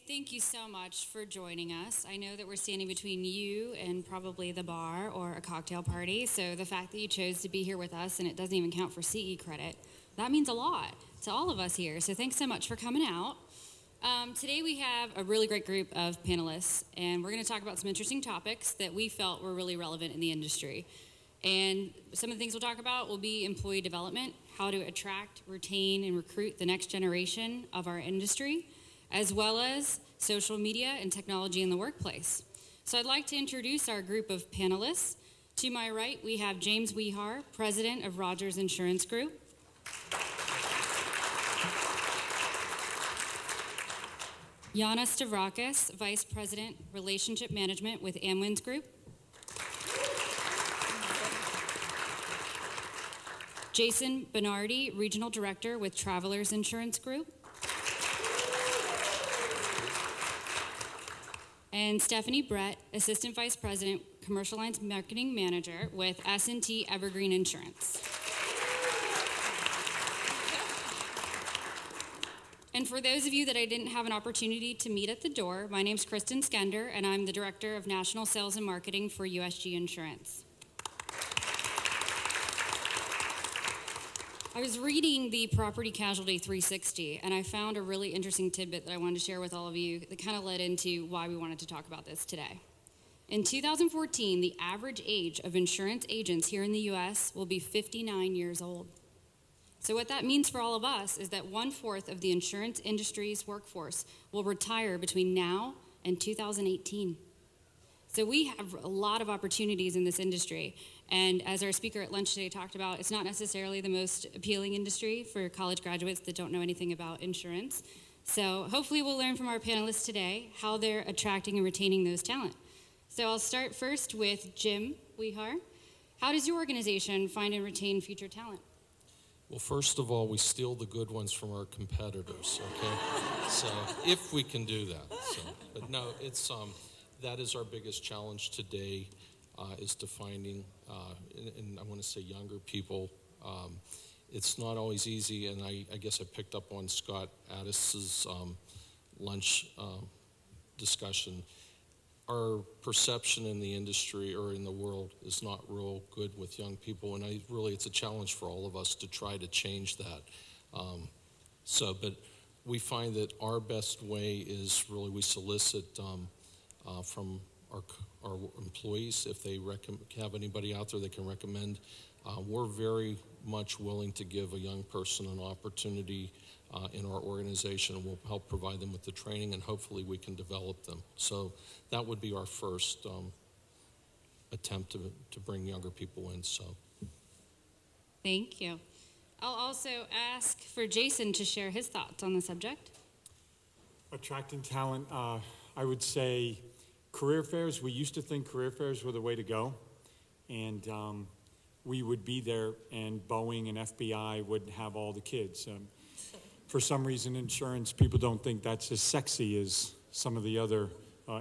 thank you so much for joining us. I know that we're standing between you and probably the bar or a cocktail party, so the fact that you chose to be here with us and it doesn't even count for CE credit, that means a lot to all of us here. So thanks so much for coming out. Today we have a really great group of panelists, and we're going to talk about some interesting topics that we felt were really relevant in the industry. And some of the things we'll talk about will be employee development, how to attract, retain, and recruit the next generation of our industry, as well as social media and technology in the workplace. So I'd like to introduce our group of panelists. To my right, we have James Wehar, President of Rodgers Insurance Group. Yiana Stavrakis, Vice President, Relationship Management with AmWINS Group. Jason Bonardi, Regional Director with Travelers Insurance Group. And Stephanie Brett, Assistant Vice President, Commercial Lines Marketing Manager with S&T Evergreen Insurance. And for those of you that I didn't have an opportunity to meet at the door, my name's Kristen Skender, and I'm the Director of National Sales and Marketing for USG Insurance. I was reading the Property Casualty 360, and I found a really interesting tidbit that I wanted to share with all of you that kind of led into why we wanted to talk about this today. In 2014, the average age of insurance agents here in the U.S. will be 59 years old. So what that means for all of us is that 1/4 of the insurance industry's workforce will retire between now and 2018. So we have a lot of opportunities in this industry. And as our speaker at lunch today talked about, it's not necessarily the most appealing industry for college graduates that don't know anything about insurance. So hopefully we'll learn from our panelists today how they're attracting and retaining those talent. So I'll start first with Jim Wehar. How does your organization find and retain future talent? Well, first of all, we steal the good ones from our competitors, okay? So if we can do that. But no, it's that is our biggest challenge today, is to finding, and I want to say younger people. It's not always easy, and I guess I picked up on Scott Addis's lunch discussion. Our perception in the industry or in the world is not real good with young people, and it's a challenge for all of us to try to change that. But we find that our best way is really we solicit from our employees if they have anybody out there they can recommend. We're very much willing to give a young person an opportunity in our organization, and we'll help provide them with the training, and hopefully we can develop them. So that would be our first attempt to bring younger people in. So, thank you. I'll also ask for Jason to share his thoughts on the subject. Attracting talent, I would say career fairs. We used to think career fairs were the way to go, and we would be there, and Boeing and FBI would have all the kids. For some reason, insurance people don't think that's as sexy as some of the other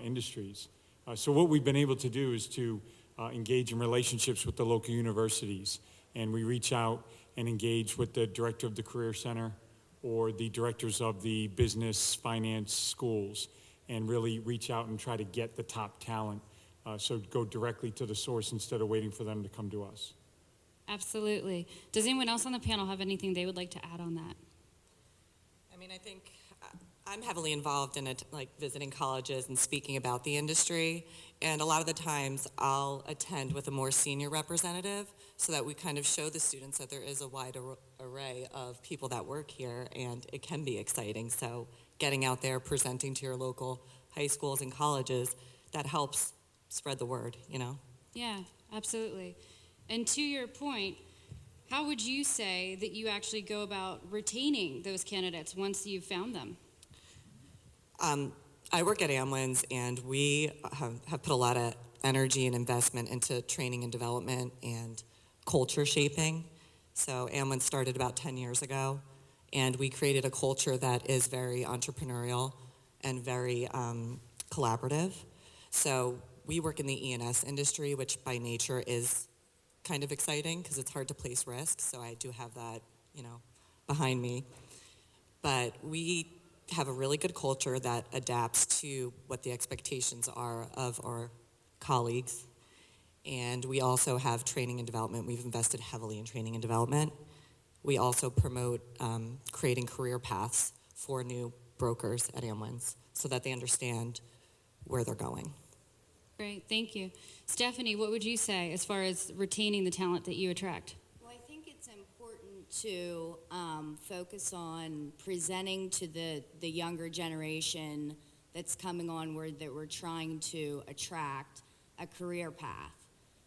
industries. So what we've been able to do is to engage in relationships with the local universities, and we reach out and engage with the director of the Career Center or the directors of the business finance schools, and really reach out and try to get the top talent. So go directly to the source instead of waiting for them to come to us. Absolutely. Does anyone else on the panel have anything they would like to add on that? I mean, I think I'm heavily involved in visiting colleges and speaking about the industry, and a lot of the times I'll attend with a more senior representative so that we kind of show the students that there is a wide array of people that work here, and it can be exciting. So getting out there, presenting to your local high schools and colleges, that helps spread the word, you know? Yeah, absolutely. And to your point, how would you say that you actually go about retaining those candidates once you've found them? I work at AmWINS, and we have put a lot of energy and investment into training and development and culture shaping. So AmWINS started about 10 years ago, and we created a culture that is very entrepreneurial and very collaborative. So we work in the E&S industry, which by nature is kind of exciting because it's hard to place risk. So I do have that, behind me. But we have a really good culture that adapts to what the expectations are of our colleagues. And we also have training and development. We've invested heavily in training and development. We also promote creating career paths for new brokers at AmWINS so that they understand where they're going. Great, thank you. Stephanie, what would you say as far as retaining the talent that you attract? Well, I think it's important to focus on presenting to the younger generation that's coming onward that we're trying to attract a career path.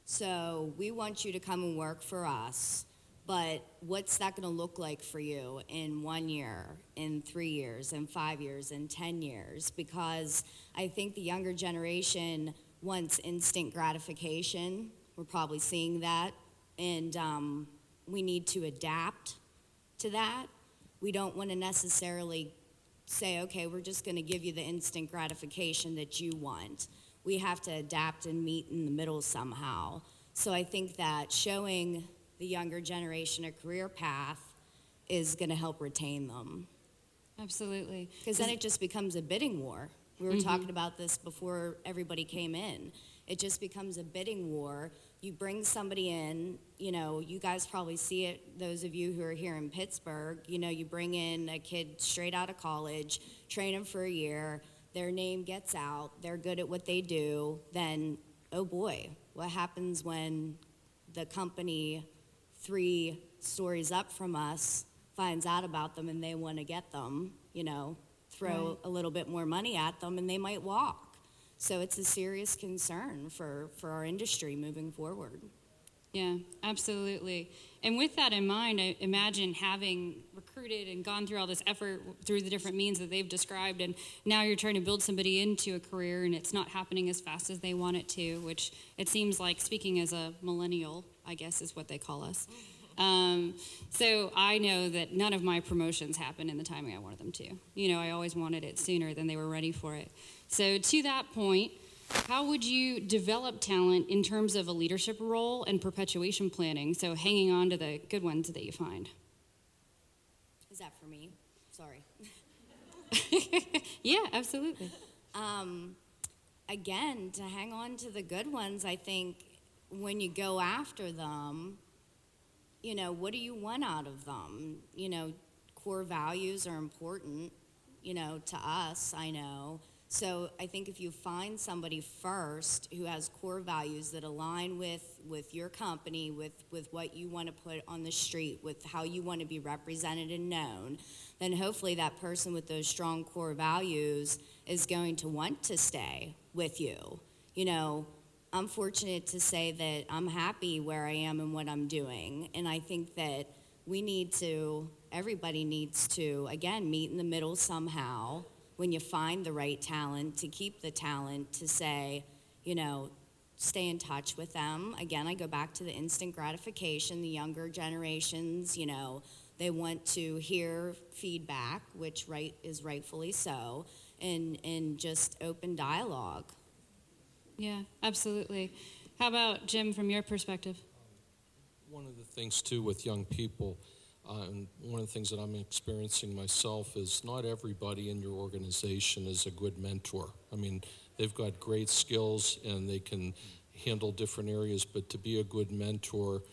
So we want you to come and work for us, but what's that going to look like for you in 1 year, in 3 years, in 5 years, in 10 years? Because I think the younger generation wants instant gratification. We're probably seeing that, and we need to adapt to that. We don't want to necessarily say, okay, we're just going to give you the instant gratification that you want. We have to adapt and meet in the middle somehow. So I think that showing the younger generation a career path is going to help retain them. Absolutely. Because then it just becomes a bidding war. We were talking about this before everybody came in. It just becomes a bidding war. You bring somebody in, you know, you guys probably see it, those of you who are here in Pittsburgh, you know, you bring in a kid straight out of college, train them for a year, their name gets out, they're good at what they do, then, oh boy, what happens when the company 3 stories up from us finds out about them and they want to get them, you know, throw a little bit more money at them and they might walk. So it's a serious concern for our industry moving forward. Yeah, absolutely. And with that in mind, I imagine having recruited and gone through all this effort through the different means that they've described, and now you're trying to build somebody into a career and it's not happening as fast as they want it to, which it seems like, speaking as a millennial, I guess is what they call us. So I know that none of my promotions happened in the timing I wanted them to. You know, I always wanted it sooner than they were ready for it. So to that point, how would you develop talent in terms of a leadership role and perpetuation planning? So hanging on to the good ones that you find. Is that for me? Sorry. Yeah, absolutely. Again, to hang on to the good ones, I think when you go after them, you know, what do you want out of them? You know, core values are important, you know, to us, I know. So I think if you find somebody first who has core values that align with your company, with what you want to put on the street, with how you want to be represented and known, then hopefully that person with those strong core values is going to want to stay with you. You know, I'm fortunate to say that I'm happy where I am and what I'm doing. And I think that everybody needs to, again, meet in the middle somehow when you find the right talent, to keep the talent, to say, you know, stay in touch with them. Again, I go back to the instant gratification. The younger generations, you know, they want to hear feedback, which is rightfully so, and just open dialogue. Yeah, absolutely. How about, Jim, from your perspective? One of the things, too, with young people, and one of the things that I'm experiencing myself is not everybody in your organization is a good mentor. I mean, they've got great skills and they can handle different areas, but to be a good mentor,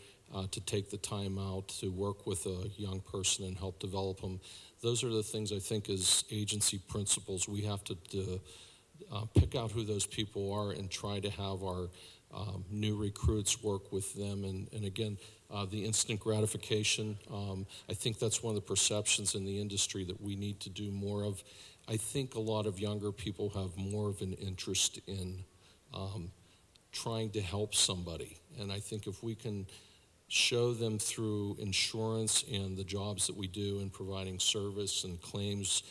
to take the time out to work with a young person and help develop them, those are the things I think as agency principals we have to pick out who those people are and try to have our new recruits work with them. And again, the instant gratification, I think that's one of the perceptions in the industry that we need to do more of. I think a lot of younger people have more of an interest in trying to help somebody. And I think if we can show them through insurance and the jobs that we do in providing service and claims,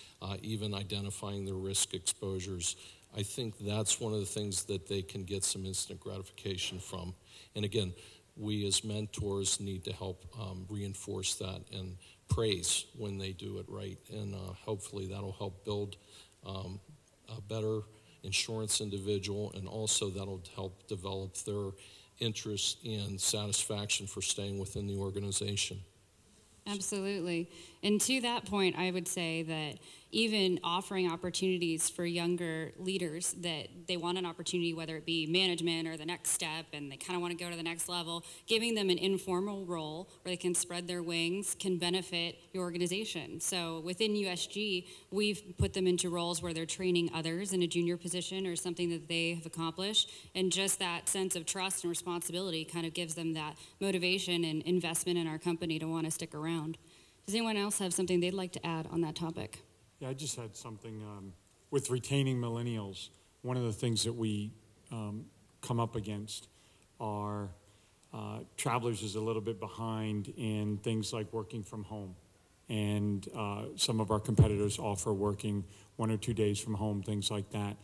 even identifying their risk exposures, I think that's one of the things that they can get some instant gratification from. And again, we as mentors need to help reinforce that and praise when they do it right. And hopefully that'll help build a better insurance individual, and also that'll help develop their interest and satisfaction for staying within the organization. Absolutely. And to that point, I would say that even offering opportunities for younger leaders that they want an opportunity, whether it be management or the next step, and they kind of want to go to the next level. Giving them an informal role where they can spread their wings can benefit your organization. So within USG, we've put them into roles where they're training others in a junior position or something that they have accomplished, and just that sense of trust and responsibility kind of gives them that motivation and investment in our company to want to stick around. Does anyone else have something they'd like to add on that topic? Yeah, I just had something with retaining millennials. One of the things that we come up against are Travelers is a little bit behind in things like working from home. And some of our competitors offer working 1 or 2 days from home, things like that.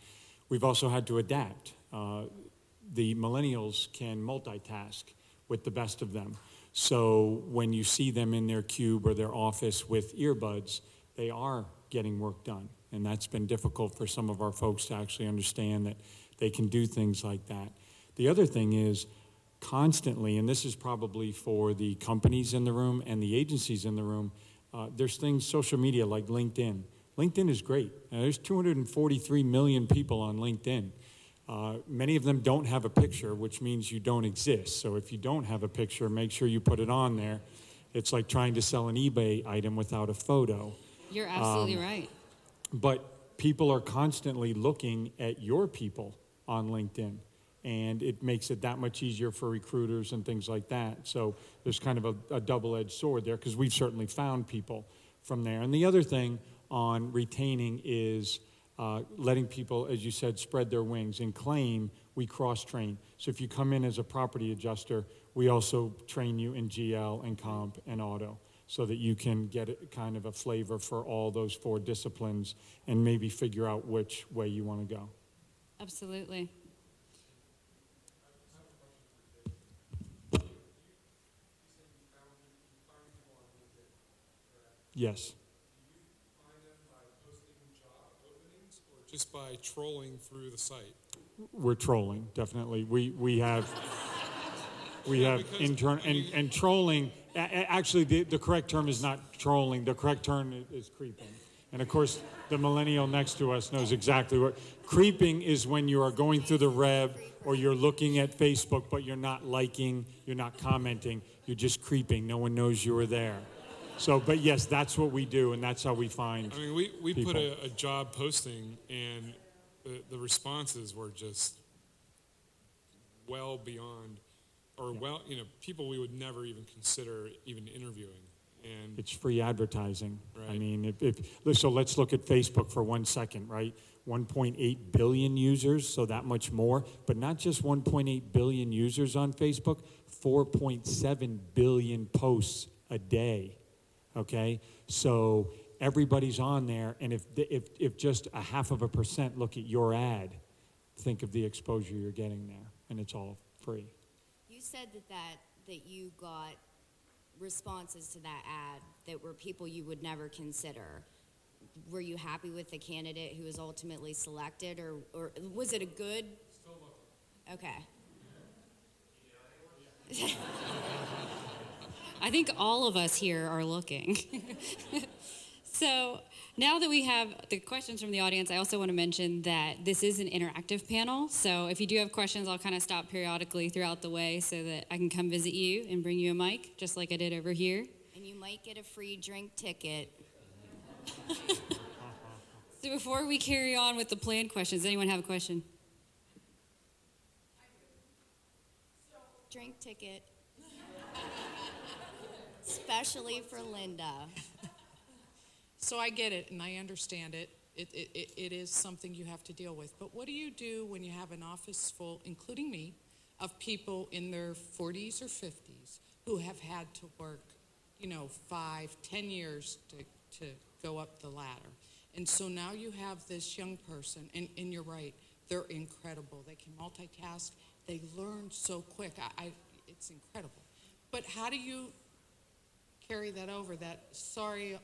We've also had to adapt. The millennials can multitask with the best of them. So when you see them in their cube or their office with earbuds, they are getting work done. And that's been difficult for some of our folks to actually understand that they can do things like that. The other thing is constantly, and this is probably for the companies in the room and the agencies in the room, there's things, social media like LinkedIn. LinkedIn is great. Now, there's 243 million people on LinkedIn. Many of them don't have a picture, which means you don't exist. So if you don't have a picture, make sure you put it on there. It's like trying to sell an eBay item without a photo. You're absolutely right. But people are constantly looking at your people on LinkedIn, and it makes it that much easier for recruiters and things like that. So there's kind of a double-edged sword there, because we've certainly found people from there. And the other thing on retaining is letting people, as you said, spread their wings. In claim, we cross-train. So if you come in as a property adjuster, we also train you in GL and comp and auto, so that you can get kind of a flavor for all those 4 disciplines and maybe figure out which way you want to go. Absolutely. Yes. Just by trolling through the site? We're trolling, definitely. We have internal and trolling. Actually, the correct term is not trolling. The correct term is creeping. And of course, the millennial next to us knows exactly what creeping is. When you are going through the rev or you're looking at Facebook, but you're not liking, you're not commenting, you're just creeping. No one knows you were there. So, but yes, that's what we do, and that's how we find. I mean, we people. put a job posting, and the responses were just well beyond, or people we would never even consider even interviewing. And It's free advertising. Right. I mean, so let's look at Facebook for 1 second, right? 1.8 billion users, so that much more. But not just 1.8 billion users on Facebook, 4.7 billion posts a day. Okay, so everybody's on there, and if just 0.5% look at your ad, think of the exposure you're getting there, and it's all free. You said that you got responses to that ad that were people you would never consider. Were you happy with the candidate who was ultimately selected, or was it a good? Still looking. Okay. I think all of us here are looking. So now that we have the questions from the audience, I also want to mention that this is an interactive panel. So if you do have questions, I'll kind of stop periodically throughout the way so that I can come visit you and bring you a mic, just like I did over here. And you might get a free drink ticket. So before we carry on with the planned questions, anyone have a question? Drink ticket. Especially for Linda. So I get it, and I understand it. It is something you have to deal with. But what do you do when you have an office full, including me, of people in their 40s or 50s who have had to work, 5, 10 years to go up the ladder? And so now you have this young person, and you're right, they're incredible. They can multitask. They learn so quick. It's incredible. But how do you carry that over?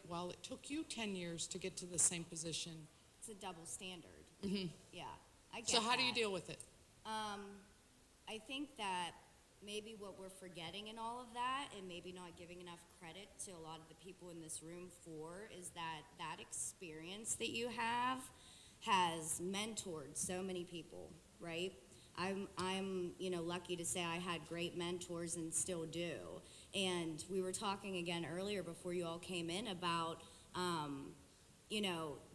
While it took you 10 years to get to the same position. It's a double standard. Mm-hmm. Yeah, I get So how do you that. deal with it? I think that maybe what we're forgetting in all of that, and maybe not giving enough credit to a lot of the people in this room for, is that that experience that you have has mentored so many people, right? I'm lucky to say I had great mentors and still do. And we were talking again earlier before you all came in about,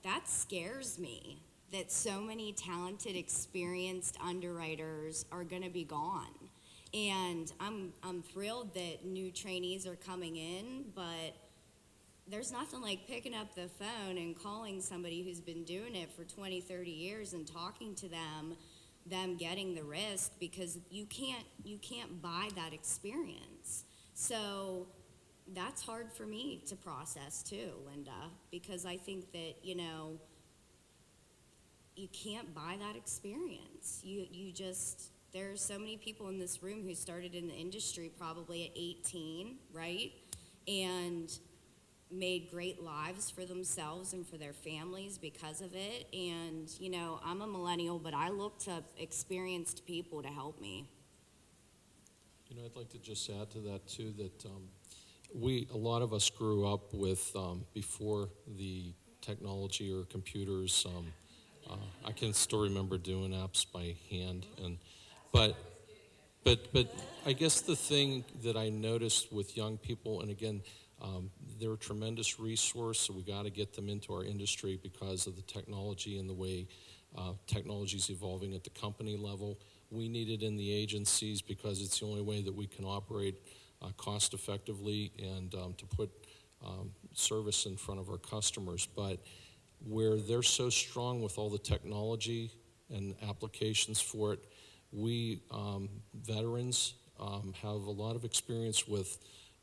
that scares me, that so many talented, experienced underwriters are going to be gone. And I'm thrilled that new trainees are coming in, but there's nothing like picking up the phone and calling somebody who's been doing it for 20, 30 years and talking to them getting the risk, because you can't buy that experience. So that's hard for me to process too, Linda, because I think that, you can't buy that experience. You just, there's so many people in this room who started in the industry probably at 18, right? And made great lives for themselves and for their families because of it. And, I'm a millennial, but I look to experienced people to help me. I'd like to just add to that too, that a lot of us grew up with, before the technology or computers, I can still remember doing apps by hand, but I guess the thing that I noticed with young people, and again, they're a tremendous resource, so we got to get them into our industry because of the technology and the way technology is evolving at the company level. We need it in the agencies because it's the only way that we can operate cost effectively and to put service in front of our customers. But where they're so strong with all the technology and applications for it, we veterans have a lot of experience with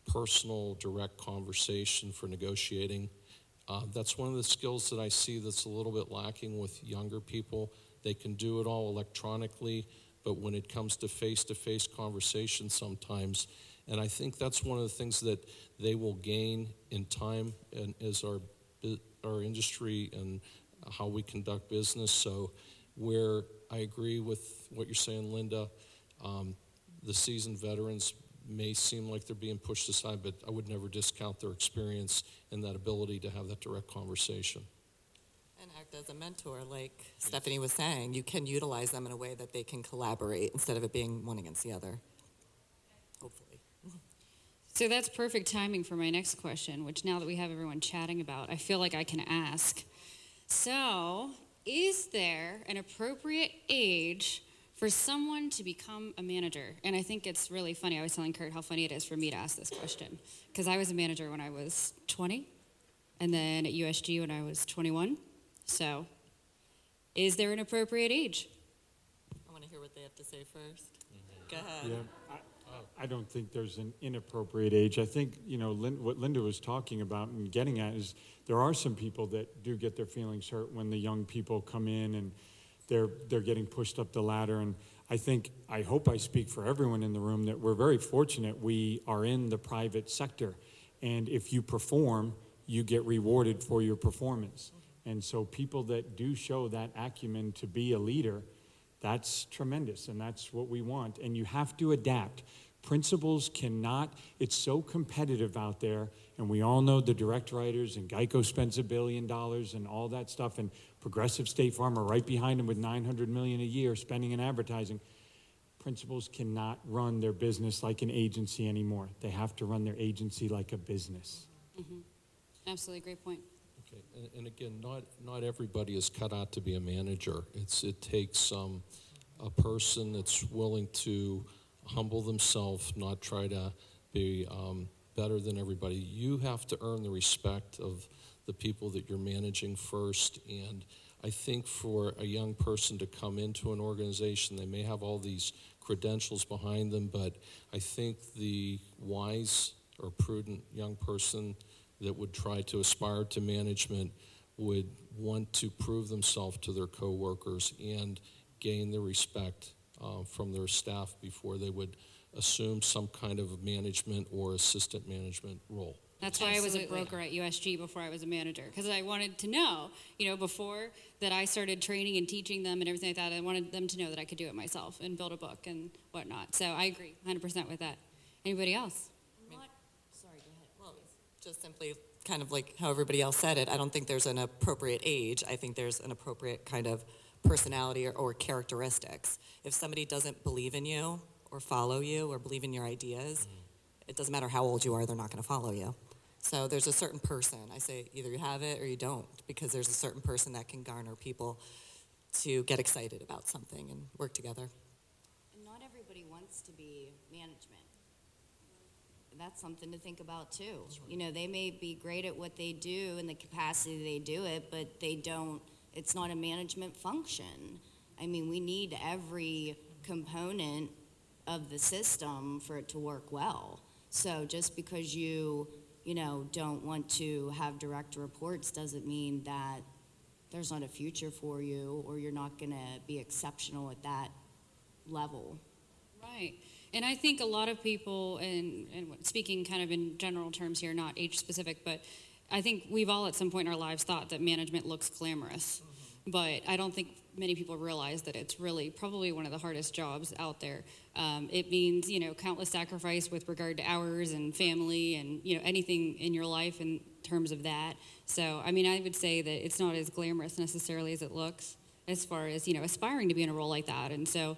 personal, direct conversation for negotiating. That's one of the skills that I see that's a little bit lacking with younger people. They can do it all electronically, but when it comes to face-to-face conversation sometimes, and I think that's one of the things that they will gain in time and as our industry and how we conduct business. So where I agree with what you're saying, Linda, the seasoned veterans may seem like they're being pushed aside, but I would never discount their experience and that ability to have that direct conversation. And act as a mentor, like Stephanie was saying. You can utilize them in a way that they can collaborate instead of it being one against the other, hopefully. So that's perfect timing for my next question, which now that we have everyone chatting about, I feel like I can ask. So, is there an appropriate age for someone to become a manager? And I think it's really funny. I was telling Kurt how funny it is for me to ask this question, because I was a manager when I was 20, and then at USG when I was 21. So, is there an appropriate age? I want to hear what they have to say first. Go ahead. Yeah, I don't think there's an inappropriate age. I think, what Linda was talking about and getting at is there are some people that do get their feelings hurt when the young people come in and they're getting pushed up the ladder. And I hope I speak for everyone in the room that we're very fortunate we are in the private sector. And if you perform, you get rewarded for your performance. And so people that do show that acumen to be a leader, that's tremendous, and that's what we want. And you have to adapt. Principals cannot, it's so competitive out there, and we all know the direct writers, and Geico spends $1 billion and all that stuff, and Progressive State Farm are right behind them with $900 million a year spending in advertising. Principals cannot run their business like an agency anymore. They have to run their agency like a business. Mm-hmm. Absolutely, great point. Okay, and again, not everybody is cut out to be a manager. It takes a person that's willing to humble themselves, not try to be better than everybody. You have to earn the respect of the people that you're managing first. And I think for a young person to come into an organization, they may have all these credentials behind them, but I think the wise or prudent young person that would try to aspire to management would want to prove themselves to their coworkers and gain the respect from their staff before they would assume some kind of management or assistant management role. That's why I was a Absolutely. broker at USG before I was a manager, because I wanted to know, before that I started training and teaching them and everything like that, I wanted them to know that I could do it myself and build a book and whatnot. So I agree 100% with that. Anybody else? Sorry, go ahead. Well, just simply kind of like how everybody else said it, I don't think there's an appropriate age. I think there's an appropriate kind of personality or characteristics. If somebody doesn't believe in you or follow you or believe in your ideas, it doesn't matter how old you are, they're not going to follow you. So there's a certain person. I say either you have it or you don't, because there's a certain person that can garner people to get excited about something and work together. And not everybody wants to be management. That's something to think about too. They may be great at what they do in the capacity they do it, but it's not a management function. I mean, we need every component of the system for it to work well. So just because you don't want to have direct reports doesn't mean that there's not a future for you or you're not going to be exceptional at that level. Right. And I think a lot of people, and speaking kind of in general terms here, not age specific, but I think we've all at some point in our lives thought that management looks glamorous. But I don't think many people realize that it's really probably one of the hardest jobs out there. It means, countless sacrifice with regard to hours and family and, anything in your life in terms of that. So, I mean, I would say that it's not as glamorous necessarily as it looks as far as, aspiring to be in a role like that. And so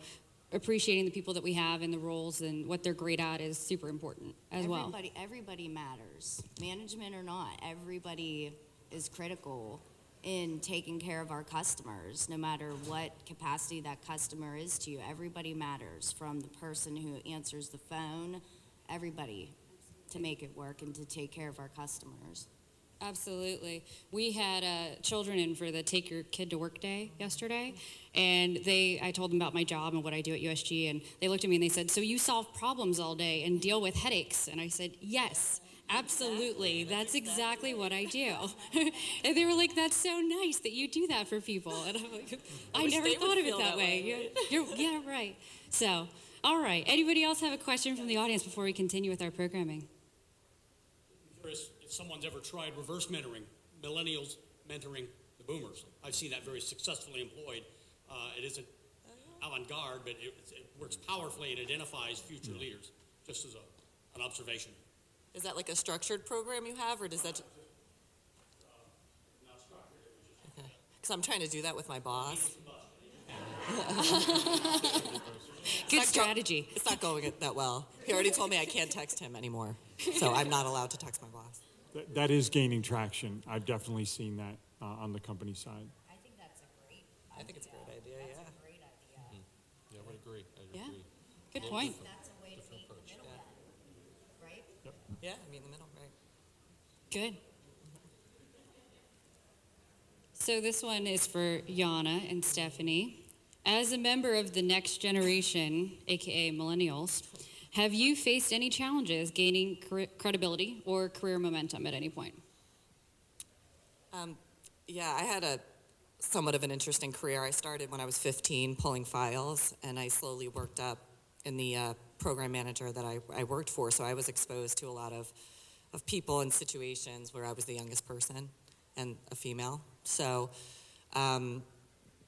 appreciating the people that we have in the roles and what they're great at is super important as well. Everybody matters. Management or not, everybody is critical in taking care of our customers, no matter what capacity that customer is to you. Everybody matters, from the person who answers the phone, everybody, to make it work and to take care of our customers. Absolutely. We had children in for the Take Your Kid to Work Day yesterday, and I told them about my job and what I do at USG, and they looked at me and they said, "So you solve problems all day and deal with headaches?" And I said, "Yes, absolutely. That's exactly what I do." And they were like, "That's so nice that you do that for people." And I'm like, I never they would thought of it feel that that way. way, Yeah, right. So, all right. Anybody else have a question from the audience before we continue with our programming? Curious if someone's ever tried reverse mentoring, millennials mentoring the boomers. I've seen that very successfully employed. It isn't avant-garde, but it works powerfully and identifies future leaders, just as an observation. Is that like a structured program you have, or does that? Not structured, it was just Okay. Because I'm trying to do that with my boss. Good strategy. It's not going that well. He already told me I can't text him anymore, so I'm not allowed to text my boss. That is gaining traction. I've definitely seen that on the company side. I think that's a great I think it's a great idea. Yeah. That's a great idea. Yeah, I would agree. I Yeah. agree. Good point. That's a way to meet the middleman, right? Yeah. I mean, in the middle, right? Good. So this one is for Yiana and Stephanie. As a member of the next generation, aka millennials, have you faced any challenges gaining credibility or career momentum at any point? Yeah, I had a somewhat of an interesting career. I started when I was 15 pulling files, and I slowly worked up in the program manager that I worked for. So I was exposed to a lot of people and situations where I was the youngest person and a female. So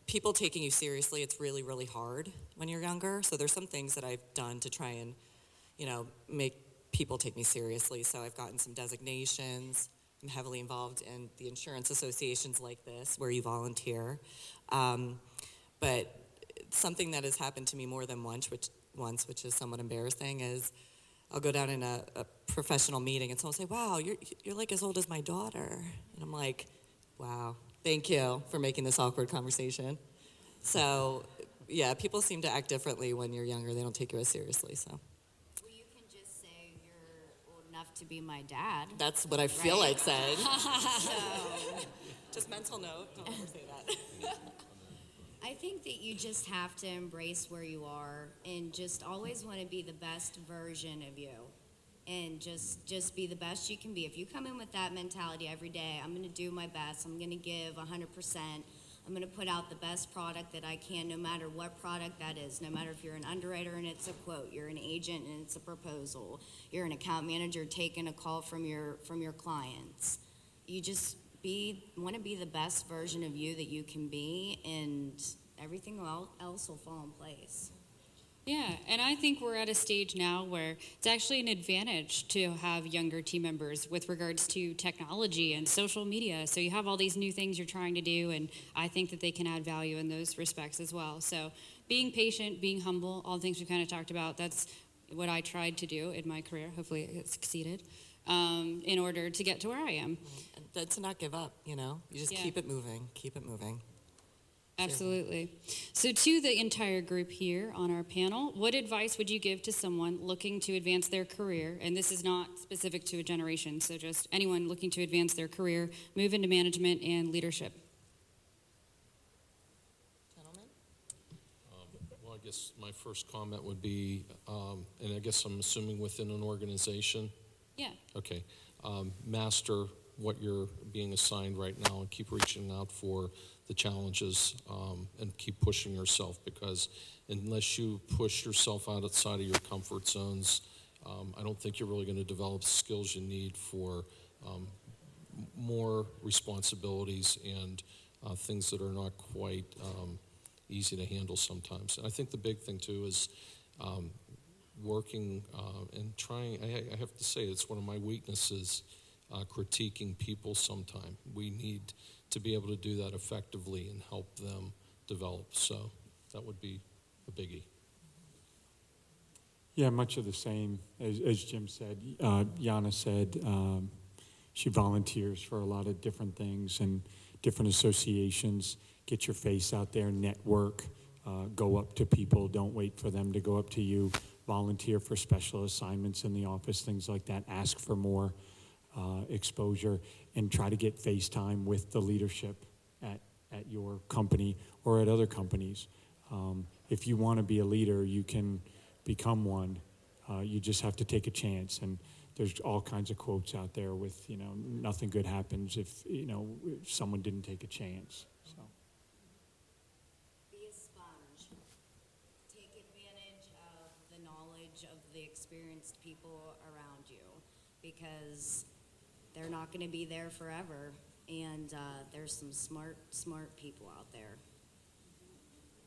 people taking you seriously, it's really, really hard when you're younger. So there's some things that I've done to try and, make people take me seriously. So I've gotten some designations. I'm heavily involved in the insurance associations like this, where you volunteer. But something that has happened to me more than once, which is somewhat embarrassing, is I'll go down in a professional meeting and someone will say, "Wow, you're like as old as my daughter." And I'm like, "Wow, thank you for making this awkward conversation." So, yeah, people seem to act differently when you're younger. They don't take you as seriously, so. Well, you can just say you're old enough to be my dad. That's what I feel Right. like saying. So Just mental note, don't ever say that. I think that you just have to embrace where you are and just always want to be the best version of you. And just be the best you can be. If you come in with that mentality every day, I'm going to do my best, I'm going to give 100%, I'm going to put out the best product that I can, no matter what product that is, no matter if you're an underwriter and it's a quote, you're an agent and it's a proposal, you're an account manager taking a call from your clients. You just want to be the best version of you that you can be, and everything else will fall in place. Yeah, and I think we're at a stage now where it's actually an advantage to have younger team members with regards to technology and social media. So you have all these new things you're trying to do, and I think that they can add value in those respects as well. So being patient, being humble, all the things we kind of talked about, that's what I tried to do in my career. Hopefully it succeeded in order to get to where I am. And to not give up, you know? You just keep it moving, keep it moving. Absolutely. So to the entire group here on our panel, what advice would you give to someone looking to advance their career? And this is not specific to a generation, so just anyone looking to advance their career, move into management and leadership. Gentlemen? Well, I guess my first comment would be, and I guess I'm assuming within an organization. Yeah. Okay. Master what you're being assigned right now and keep reaching out for the challenges and keep pushing yourself, because unless you push yourself outside of your comfort zones, I don't think you're really going to develop skills you need for more responsibilities and things that are not quite easy to handle sometimes. And I think the big thing too is working and trying. I have to say it's one of my weaknesses. Critiquing people sometime. We need to be able to do that effectively and help them develop. So that would be a biggie. Yeah, much of the same as Jim said. Yiana said she volunteers for a lot of different things and different associations. Get your face out there, network, go up to people. Don't wait for them to go up to you. Volunteer for special assignments in the office, things like that. Ask for more exposure, and try to get face time with the leadership at your company or at other companies. If you want to be a leader, you can become one. You just have to take a chance. And there's all kinds of quotes out there with, nothing good happens if someone didn't take a chance. So. Be a sponge. Take advantage of the knowledge of the experienced people around you, because they're not going to be there forever, and there's some smart people out there.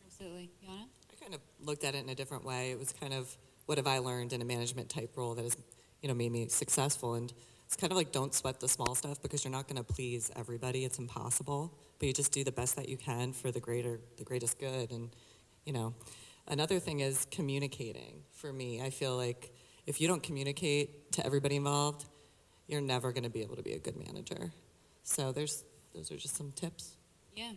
Absolutely. Yana? I kind of looked at it in a different way. It was kind of, what have I learned in a management type role that has, made me successful? And it's kind of like, don't sweat the small stuff, because you're not going to please everybody. It's impossible. But you just do the best that you can for the greatest good. And, another thing is communicating. For me, I feel like if you don't communicate to everybody involved, you're never going to be able to be a good manager. So those are just some tips. Yeah.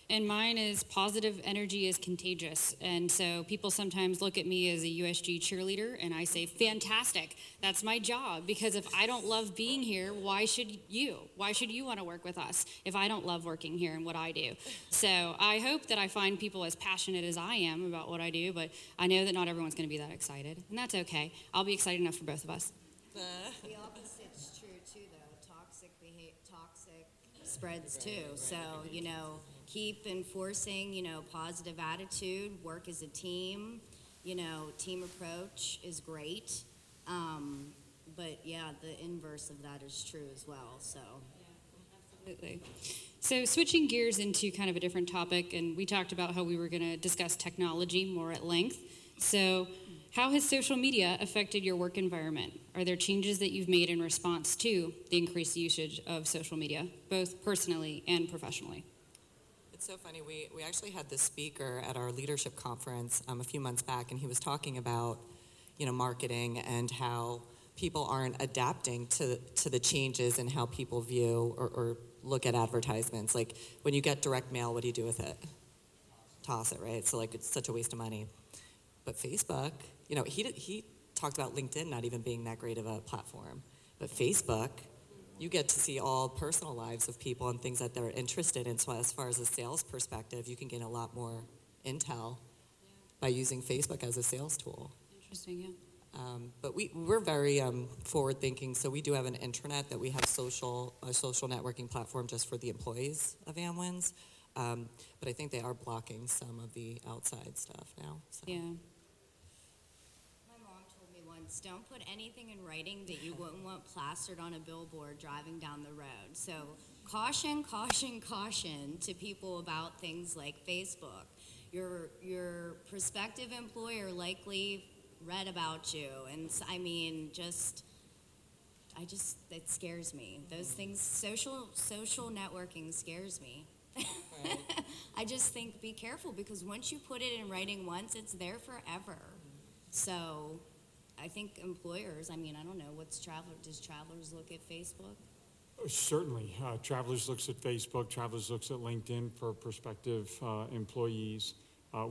And mine is positive energy is contagious. And so people sometimes look at me as a USG cheerleader, and I say, fantastic. That's my job. Because if I don't love being here, why should you? Why should you want to work with us if I don't love working here and what I do? So I hope that I find people as passionate as I am about what I do, but I know that not everyone's going to be that excited. And that's okay. I'll be excited enough for both of us. The opposite's true too, though. Toxic spreads too. So keep enforcing positive attitude. Work as a team. Team approach is great. But yeah, the inverse of that is true as well. So absolutely. So switching gears into kind of a different topic, and we talked about how we were going to discuss technology more at length. So how has social media affected your work environment? Are there changes that you've made in response to the increased usage of social media, both personally and professionally? It's so funny. We actually had this speaker at our leadership conference a few months back, and he was talking about, marketing and how people aren't adapting to the changes in how people view or look at advertisements. Like, when you get direct mail, what do you do with it? Toss it, right? So, it's such a waste of money. But Facebook, he talked about LinkedIn not even being that great of a platform. But Facebook, you get to see all personal lives of people and things that they're interested in. So as far as a sales perspective, you can gain a lot more intel by using Facebook as a sales tool. Interesting, yeah. But we're very forward thinking. So we do have an intranet that we have a social networking platform just for the employees of AmWINS. But I think they are blocking some of the outside stuff now. So. Yeah. My mom told me once, don't put anything in writing that you wouldn't want plastered on a billboard driving down the road. So caution, caution, caution to people about things like Facebook. Your prospective employer likely read about you, and I mean, it scares me. Those things, social networking scares me. Right. I just think be careful, because once you put it in writing once, it's there forever. So I think employers, I mean, I don't know, does Travelers look at Facebook? Certainly. Travelers looks at Facebook. Travelers looks at LinkedIn for prospective employees.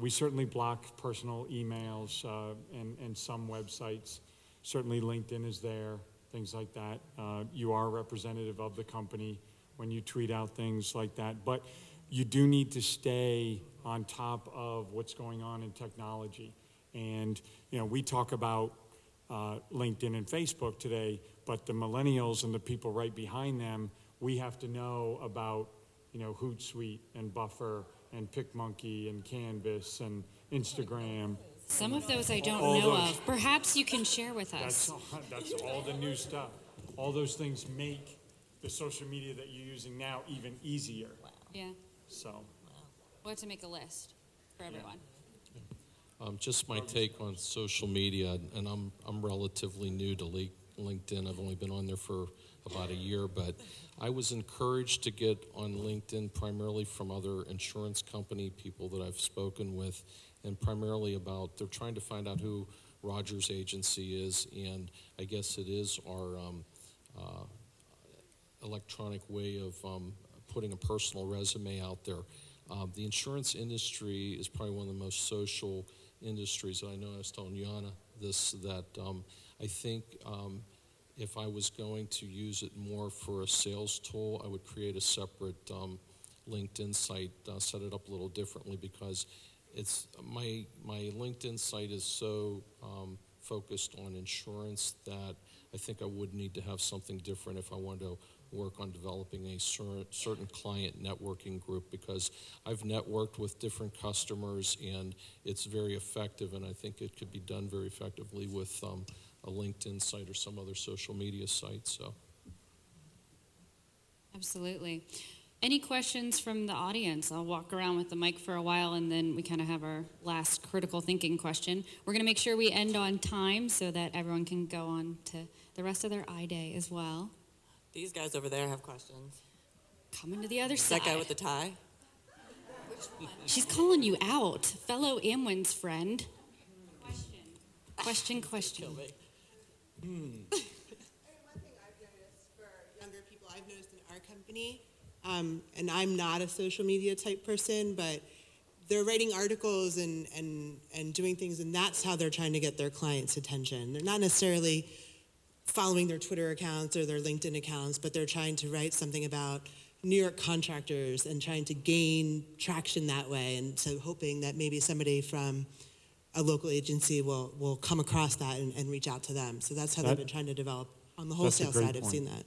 We certainly block personal emails and some websites. Certainly LinkedIn is there, things like that. You are a representative of the company when you tweet out things like that. But you do need to stay on top of what's going on in technology. And, we talk about LinkedIn and Facebook today, but the millennials and the people right behind them, we have to know about, Hootsuite and Buffer and PicMonkey and Canvas and Instagram. Some of those I don't All know those- of. Perhaps you can share with us. That's all the new stuff. All those things make the social media that you're using now even easier. Yeah. So, We'll have to make a list for everyone. Just my take on social media, and I'm relatively new to LinkedIn. I've only been on there for about a year, but I was encouraged to get on LinkedIn primarily from other insurance company people that I've spoken with, and primarily about they're trying to find out who Rodgers Agency is, and I guess it is our electronic way of putting a personal resume out there. The insurance industry is probably one of the most social industries. I know I was telling Yiana that I think if I was going to use it more for a sales tool, I would create a separate LinkedIn site, set it up a little differently, because it's my LinkedIn site is so focused on insurance that I think I would need to have something different if I wanted to work on developing a certain client networking group, because I've networked with different customers and it's very effective, and I think it could be done very effectively with a LinkedIn site or some other social media site. So, Absolutely. Any questions from the audience? I'll walk around with the mic for a while, and then we kind of have our last critical thinking question. We're going to make sure we end on time so that everyone can go on to the rest of their day as well. These guys over there have questions. Coming to the other side. That guy with the tie? She's calling you out, fellow AmWINS friend. Question. Kill me. One thing I've noticed for younger people, I've noticed in our company, and I'm not a social media type person, but they're writing articles and doing things, and that's how they're trying to get their clients' attention. They're not necessarily following their Twitter accounts or their LinkedIn accounts, but they're trying to write something about New York contractors and trying to gain traction that way, and so hoping that maybe somebody from a local agency will come across that and reach out to them. So that's how they've been trying to develop on the wholesale side. I've seen that.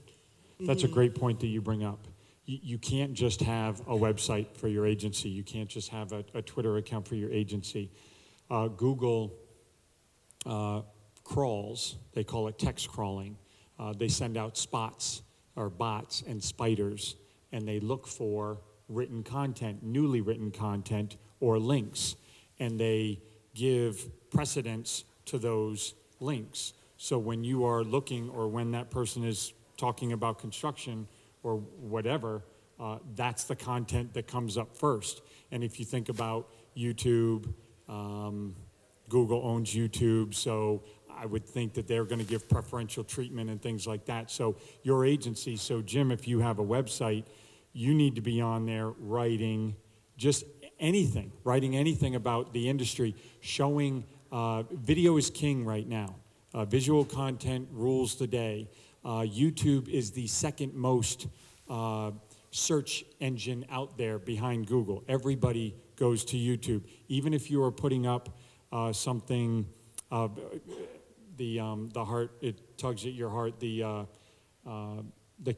That's a great point that you bring up. You can't just have a website for your agency. You can't just have a Twitter account for your agency. Google crawls. They call it text crawling. They send out spots or bots and spiders, and they look for written content, newly written content, or links, and they give precedence to those links. So when you are looking, or when that person is talking about construction or whatever, that's the content that comes up first. And if you think about YouTube, Google owns YouTube, so I would think that they're going to give preferential treatment and things like that. So your agency, so Jim, if you have a website, you need to be on there writing just anything, writing anything about the industry, showing video is king right now. Visual content rules the day. YouTube is the second most search engine out there behind Google. Everybody goes to YouTube. Even if you are putting up something, the heart, it tugs at your heart. The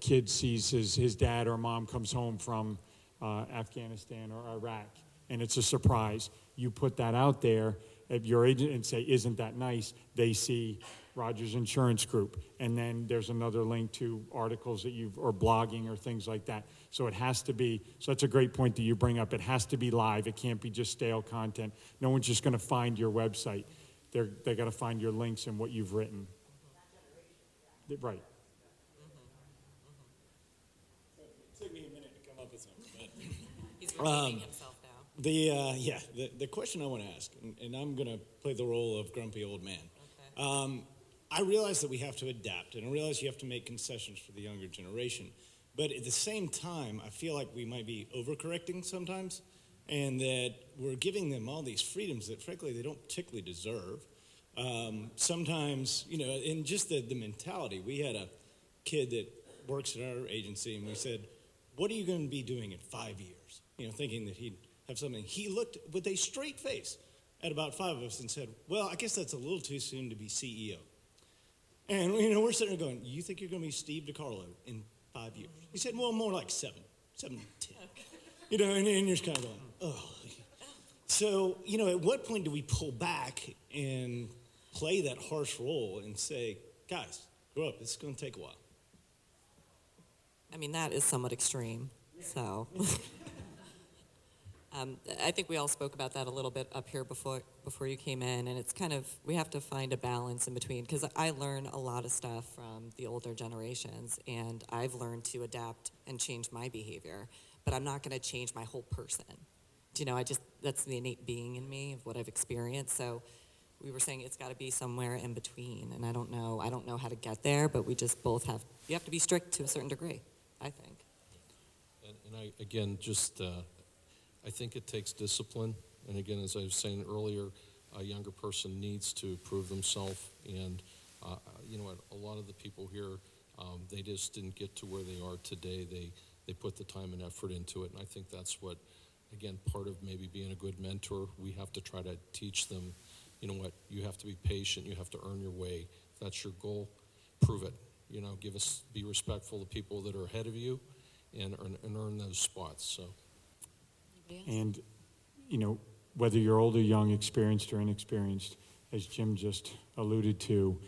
kid sees his dad or mom comes home from Afghanistan or Iraq, and it's a surprise. You put that out there at your agent and say, isn't that nice? They see Rodgers Insurance Group, and then there's another link to articles that or blogging or things like that. So it has to be, so that's a great point that you bring up. It has to be live. It can't be just stale content. No one's just going to find your website. They got to find your links and what you've written. Right. It took me a minute to come up with something, but He's repeating himself now. the question I want to ask, and I'm going to play the role of grumpy old man. Okay. I realize that we have to adapt, and I realize you have to make concessions for the younger generation. But at the same time, I feel like we might be overcorrecting sometimes, and that we're giving them all these freedoms that, frankly, they don't particularly deserve. Sometimes, in just the mentality, we had a kid that works at our agency, and we said, what are you going to be doing in 5 years? Thinking that he'd have something. He looked with a straight face at about 5 of us and said, well, I guess that's a little too soon to be CEO. And, we're sitting there going, you think you're going to be Steve DiCarlo in 5 years? He said, well, more like 7 to 10. And you're just kind of going, oh. So, at what point do we pull back and play that harsh role and say, guys, grow up, it's going to take a while? I mean, that is somewhat extreme, so. I think we all spoke about that a little bit up here before you came in, and it's kind of, we have to find a balance in between, because I learn a lot of stuff from the older generations, and I've learned to adapt and change my behavior, but I'm not going to change my whole person. That's the innate being in me of what I've experienced, so we were saying it's got to be somewhere in between, and I don't know how to get there, but we just both you have to be strict to a certain degree, I think. And I, again, I think it takes discipline. And again, as I was saying earlier, a younger person needs to prove themselves. And, a lot of the people here, they just didn't get to where they are today. They put the time and effort into it. And I think that's what, again, part of maybe being a good mentor, we have to try to teach them, you have to be patient. You have to earn your way. If that's your goal, prove it. Be respectful of people that are ahead of you and earn those spots. So. And, whether you're old or young, experienced or inexperienced, as Jim just alluded to,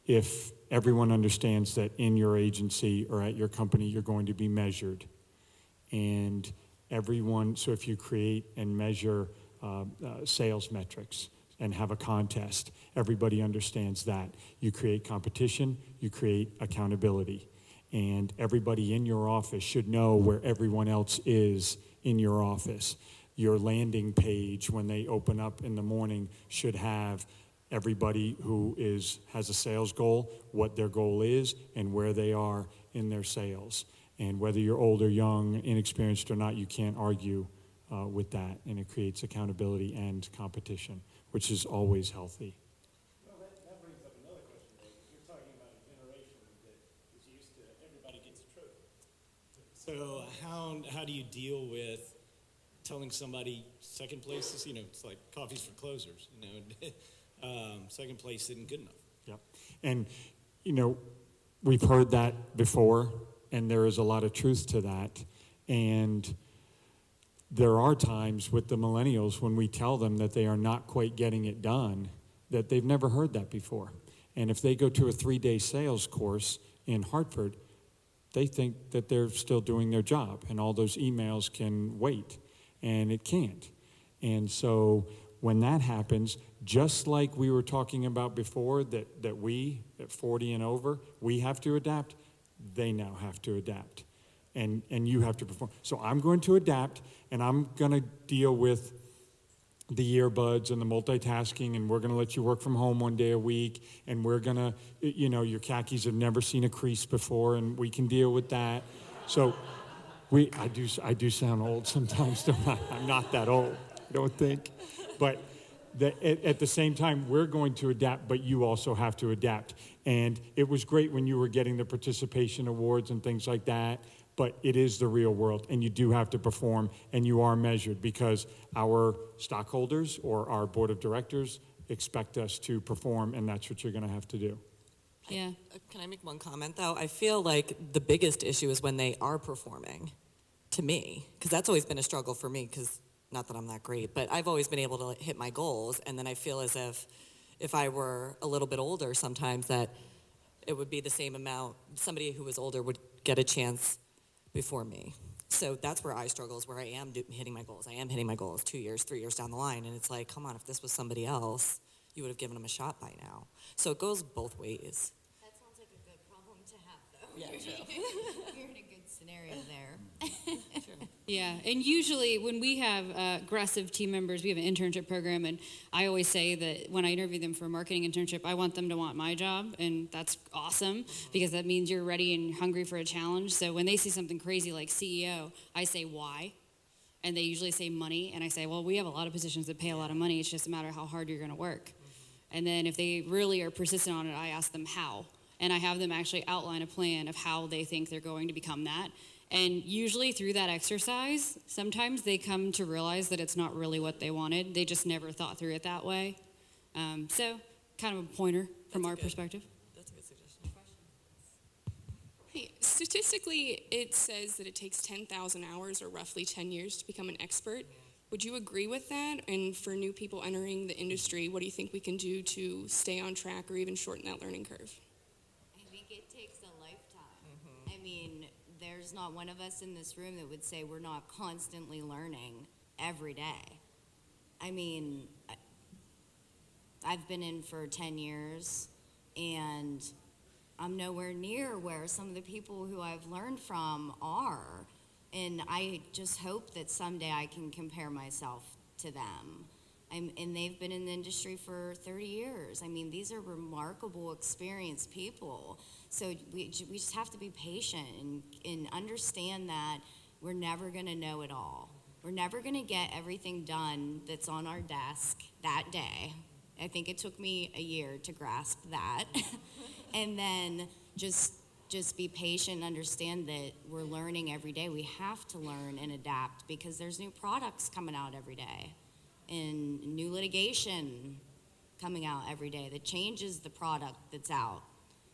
if everyone understands that in your agency or at your company, you're going to be measured. And so if you create and measure sales metrics and have a contest, everybody understands that. You create competition, you create accountability. And everybody in your office should know where everyone else is in your office. Your landing page, when they open up in the morning, should have everybody who has a sales goal, what their goal is, and where they are in their sales. And whether you're old or young, inexperienced or not, you can't argue with that. And it creates accountability and competition, which is always healthy. Well, that brings up another question, Dave. You're talking about a generation that is used to everybody gets a trophy. So how do you deal with telling somebody second place is, it's like coffee's for closers, second place isn't good enough. Yep. And, we've heard that before, and there is a lot of truth to that. And there are times with the millennials when we tell them that they are not quite getting it done, that they've never heard that before. And if they go to a 3-day sales course in Hartford, they think that they're still doing their job, and all those emails can wait, and it can't. And so when that happens, just like we were talking about before, that we, at 40 and over, we have to adapt, they now have to adapt. And you have to perform. So I'm going to adapt, and I'm going to deal with the earbuds and the multitasking, and we're going to let you work from home 1 day a week, and we're going to, your khakis have never seen a crease before, and we can deal with that. So I do sound old sometimes, don't I? I'm not that old, I don't think. But at the same time, we're going to adapt, but you also have to adapt. And it was great when you were getting the participation awards and things like that, but it is the real world, and you do have to perform, and you are measured because our stockholders or our board of directors expect us to perform, and that's what you're going to have to do. Yeah. Can I make one comment, though? I feel like the biggest issue is when they are performing. to me, because that's always been a struggle for me, because not that I'm that great, but I've always been able to hit my goals, and then I feel as if I were a little bit older sometimes that it would be the same amount, somebody who was older would get a chance before me. So that's where I struggle, is where I am hitting my goals. I am hitting my goals 2 years, 3 years down the line, and it's like, come on, if this was somebody else, you would have given them a shot by now. So it goes both ways. That sounds like a good problem to have, though. Yeah, true. You're in a good scenario there. Yeah, and usually when we have aggressive team members, we have an internship program, and I always say that when I interview them for a marketing internship, I want them to want my job, and that's awesome because that means you're ready and hungry for a challenge. So when they see something crazy like CEO, I say why, and they usually say money, and I say, well, we have a lot of positions that pay a lot of money. It's just a matter of how hard you're going to work. And then if they really are persistent on it, I ask them how, and I have them actually outline a plan of how they think they're going to become that. And usually through that exercise, sometimes they come to realize that it's not really what they wanted. They just never thought through it that way. So kind of a pointer from our perspective. That's a good suggestion. Hey, statistically, it says that it takes 10,000 hours or roughly 10 years to become an expert. Would you agree with that? And for new people entering the industry, what do you think we can do to stay on track or even shorten that learning curve? I think it takes a lifetime. I mean, there's not one of us in this room that would say we're not constantly learning every day. I mean, I've been in for 10 years, and I'm nowhere near where some of the people who I've learned from are. And I just hope that someday I can compare myself to them. And they've been in the industry for 30 years. I mean, these are remarkable, experienced people. So we just have to be patient and understand that we're never going to know it all. We're never going to get everything done that's on our desk that day. I think it took me a year to grasp that. And then just be patient and understand that we're learning every day. We have to learn and adapt because there's new products coming out every day. And new litigation coming out every day that changes the product that's out.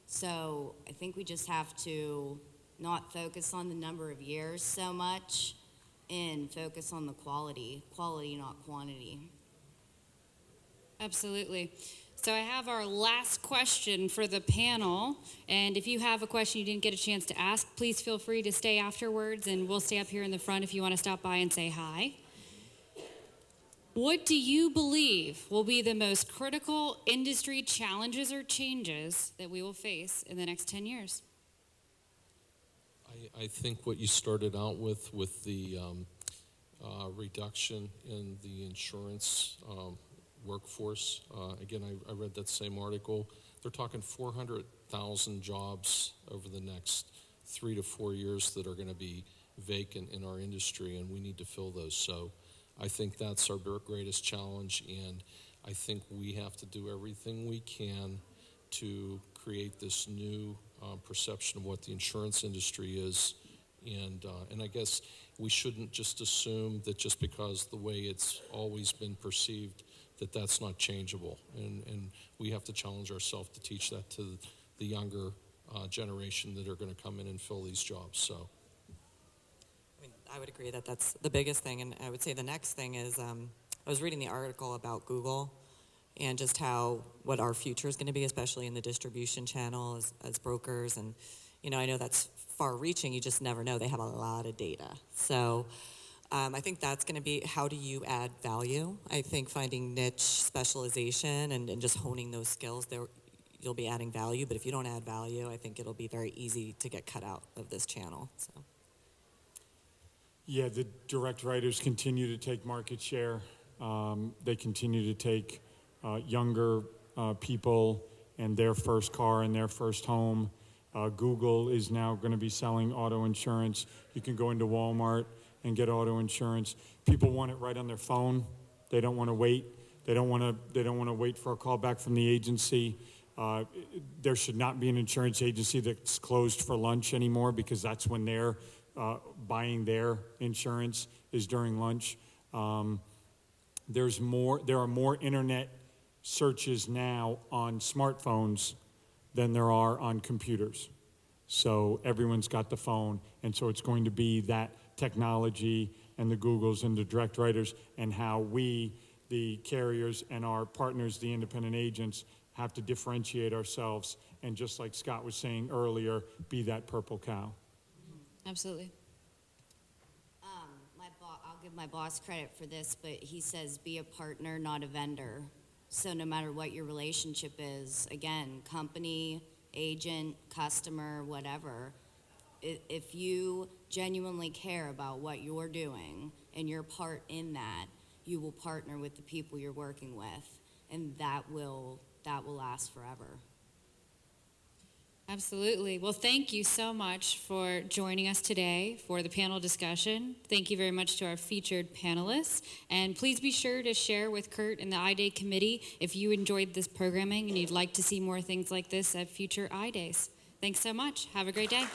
So I think we just have to not focus on the number of years so much and focus on the quality, not quantity. Absolutely. So I have our last question for the panel, and if you have a question you didn't get a chance to ask, please feel free to stay afterwards, and we'll stay up here in the front if you want to stop by and say hi. What do you believe will be the most critical industry challenges or changes that we will face in the next 10 years? I think what you started out with the reduction in the insurance workforce. Again, I read that same article. They're talking 400,000 jobs over the next 3 to 4 years that are going to be vacant in our industry, and we need to fill those. So I think that's our greatest challenge, and I think we have to do everything we can to create this new perception of what the insurance industry is. And I guess we shouldn't just assume that just because the way it's always been perceived that that's not changeable. And we have to challenge ourselves to teach that to the younger generation that are going to come in and fill these jobs. So. I mean, I would agree that that's the biggest thing, and I would say the next thing is I was reading the article about Google and just what our future is going to be, especially in the distribution channel as brokers. And, I know that's far-reaching. You just never know. They have a lot of data. So I think that's going to be how do you add value. I think finding niche specialization and just honing those skills, you'll be adding value. But if you don't add value, I think it'll be very easy to get cut out of this channel. So. Yeah, the direct writers continue to take market share. They continue to take younger people and their first car and their first home. Google is now going to be selling auto insurance. You can go into Walmart and get auto insurance. People want it right on their phone. They don't want to wait. They don't want to wait for a call back from the agency. There should not be an insurance agency that's closed for lunch anymore because that's when they're buying their insurance is during lunch. There are more internet searches now on smartphones than there are on computers. So everyone's got the phone, and so it's going to be that technology and the Googles and the direct writers, and how we, the carriers and our partners, the independent agents, have to differentiate ourselves and, just like Scott was saying earlier, be that purple cow. Absolutely. I'll give my boss credit for this, but he says be a partner, not a vendor. So no matter what your relationship is, again, company, agent, customer, whatever, if you genuinely care about what you're doing and your part in that, you will partner with the people you're working with, and that will last forever. Absolutely. Well, thank you so much for joining us today for the panel discussion. Thank you very much to our featured panelists. And please be sure to share with Kurt and the iDay committee if you enjoyed this programming and you'd like to see more things like this at future iDays. Thanks so much. Have a great day.